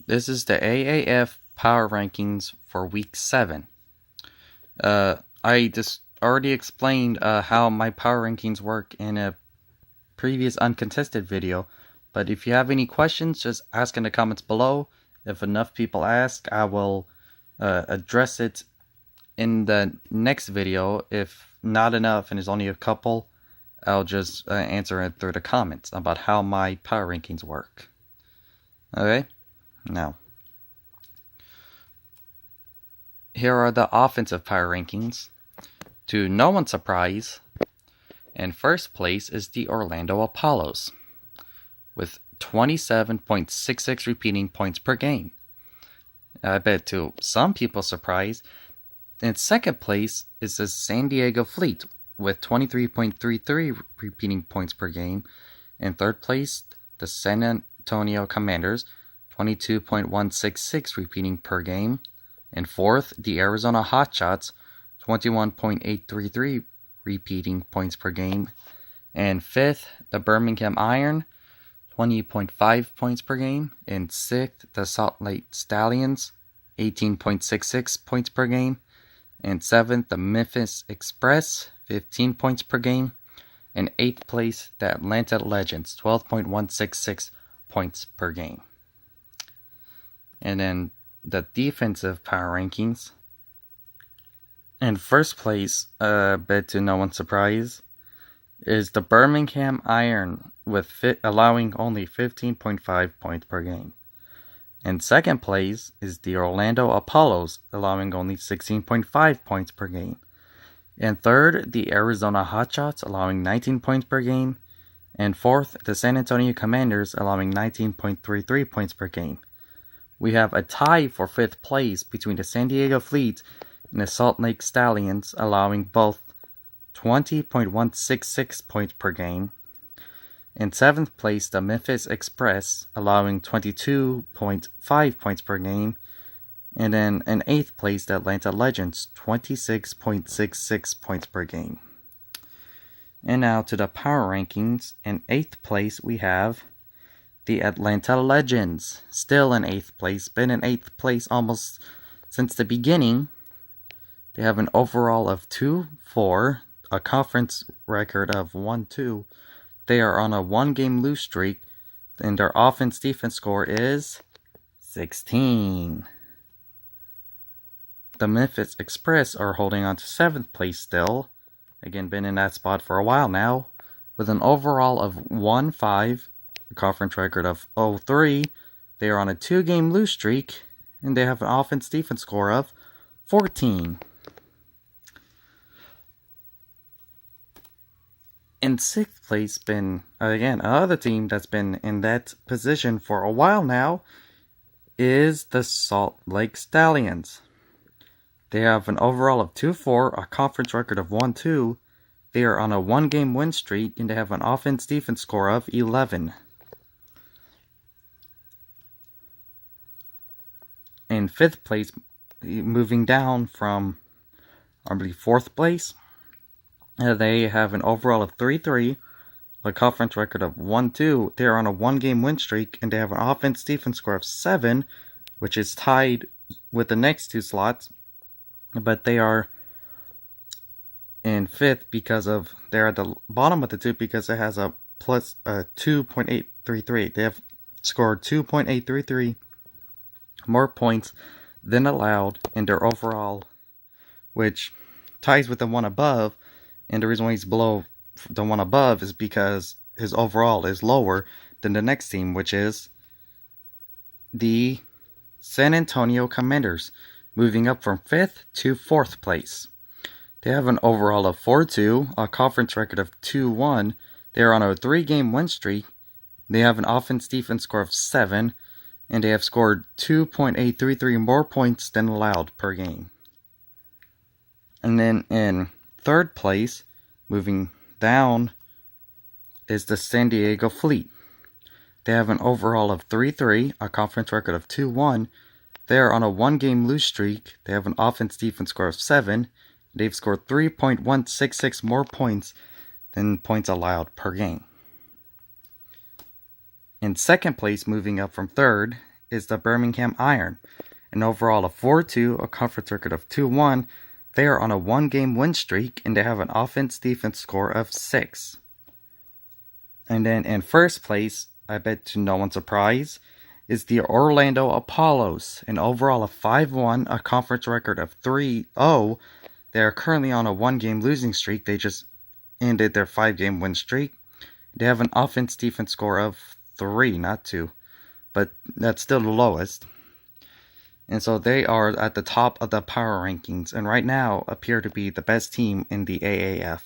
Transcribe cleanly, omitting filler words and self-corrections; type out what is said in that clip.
This is the AAF power rankings for week 7. I just already explained how my power rankings work in a previous uncontested video, but if you have any questions, just ask in the comments below. If enough people ask, I will address it in the next video. If not enough and there's only a couple, I'll just answer it through the comments about how my power rankings work. Okay? Now, here are the offensive power rankings. To no one's surprise, in first place is the Orlando Apollos with 27.66 repeating points per game. I bet to some people's surprise, in second place is the San Diego Fleet with 23.33 repeating points per game. In third place, the San Antonio Commanders, 22.166 repeating per game. In fourth, the Arizona Hotshots, 21.833 repeating points per game. And fifth, the Birmingham Iron, 20.5 points per game. In sixth, the Salt Lake Stallions, 18.66 points per game. In seventh, the Memphis Express, 15 points per game. In eighth place, the Atlanta Legends, 12.166 points per game. And then the defensive power rankings. In first place, bet to no one's surprise, is the Birmingham Iron with allowing only 15.5 points per game. In second place is the Orlando Apollos, allowing only 16.5 points per game. In third, the Arizona Hotshots, allowing 19 points per game. And fourth, the San Antonio Commanders, allowing 19.33 points per game. We have a tie for fifth place between the San Diego Fleet and the Salt Lake Stallions, allowing both 20.166 points per game. In seventh place, the Memphis Express, allowing 22.5 points per game. And then in eighth place, the Atlanta Legends, 26.66 points per game. And now to the power rankings. In eighth place, we have the Atlanta Legends, still in eighth place, been in eighth place almost since the beginning. They have an overall of 2-4, a conference record of 1-2. They are on a one-game lose streak, and their offense-defense score is 16. The Memphis Express are holding on to 7th place still. Again, been in that spot for a while now, with an overall of 1-5, a conference record of 0-3. They are on a two-game lose streak, and they have an offense-defense score of 14. In sixth place, been, again, another team that's been in that position for a while now, is the Salt Lake Stallions. They have an overall of 2-4, a conference record of 1-2. They are on a one-game win streak, and they have an offense-defense score of 11. In fifth place, moving down from, I believe, fourth place, they have an overall of 3-3, a conference record of 1-2. They are on a one-game win streak, and they have an offense-defense score of 7, which is tied with the next two slots. But they are in fifth because of, they're at the bottom of the two because it has a plus 2.833. They have scored 2.833 more points than allowed in their overall, which ties with the one above. And the reason why he's below the one above is because his overall is lower than the next team, which is the San Antonio Commanders, moving up from 5th to 4th place. They have an overall of 4-2, a conference record of 2-1. They are on a 3-game win streak. They have an offense-defense score of 7, and they have scored 2.833 more points than allowed per game. And then in third place, moving down, is the San Diego Fleet. They have an overall of 3-3, a conference record of 2-1. They are on a one-game lose streak. They have an offense-defense score of 7. They've scored 3.166 more points than points allowed per game. In second place, moving up from third, is the Birmingham Iron. An overall of 4-2, a conference record of 2-1. They are on a 1-game win streak, and they have an offense-defense score of 6. And then in first place, I bet to no one's surprise, is the Orlando Apollos. An overall of 5-1, a conference record of 3-0. They are currently on a 1-game losing streak. They just ended their 5-game win streak. They have an offense-defense score of 3, not 2. But that's still the lowest. And so they are at the top of the power rankings, and right now appear to be the best team in the AAF.